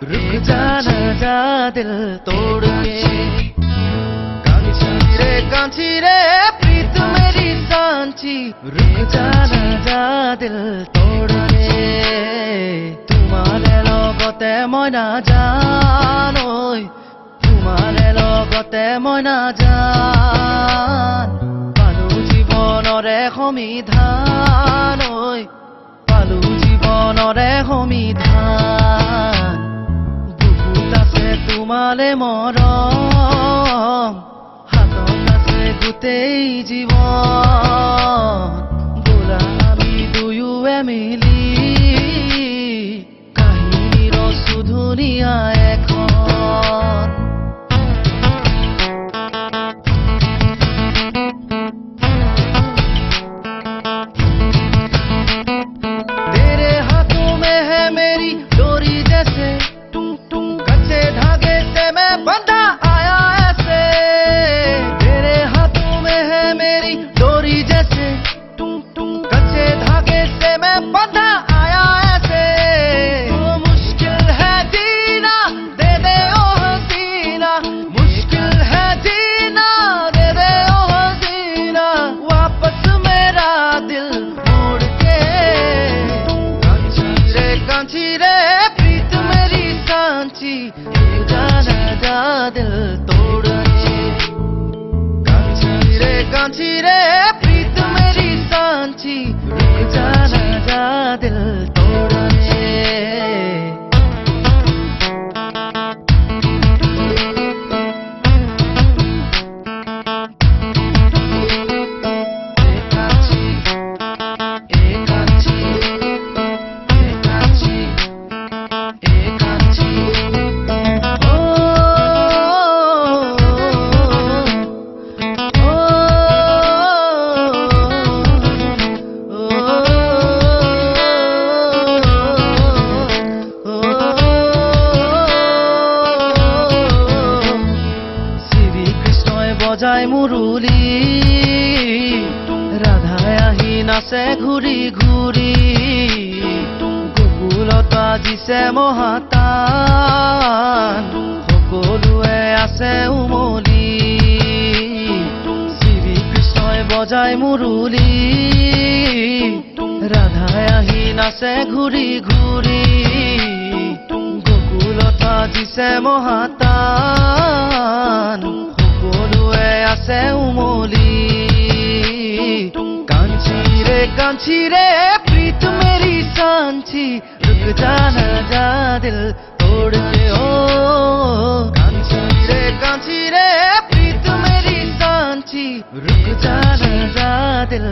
रुक जाना जा दिल तोड़ के। कांची रे प्रीत मेरी सांची, रुक जाना जा दिल तोड़ के। तुम्हारे लगते मैं ना जान, तुम्हारे लगते मैं ना जान। पालू जीवनरे समिधान, पालू जीवनरे समिधान। बुकुत आछे तुम्हारे मरम, हातत आछे गोटेई जीवन। बोला आमी दुयोए मिली काहिनीर सुधुनिया एखन। बंधा आया ऐसे, तेरे हाथों में है मेरी डोरी जैसे। कच्चे धागे से मैं बंधा आया ऐसे। तो मुश्किल है जीना, दे दे ओ हसीना। मुश्किल है जीना, दे दे ओ हसीना। वापस मेरा दिल मोड़ के। कांची रे प्रीत मेरी सांची, जाना जा दिल तोड़ के। कांची रे प्रीत मेरी सांची, रुक जाना जा दिल तोड़ के। বজায় মুরলী, রাধায় আহি নাচে ঘূৰি ঘূৰি। গোকুলত বাজিছে মহাতান, সকলোৱে আছে উমলি। শ্ৰীকৃষ্ণই বজায় মুৰলী, ৰাধায় আহি নাচে ঘূৰি ঘূৰি। গোকুলত বাজিছে মহাতান, সকলোৱে আছে উমলি। कांची रे प्रीत मेरी सांची, रुक जाना जा दिल तोड़ के। ओ कांची रे प्रीत मेरी सांची, रुक जाना जा दिल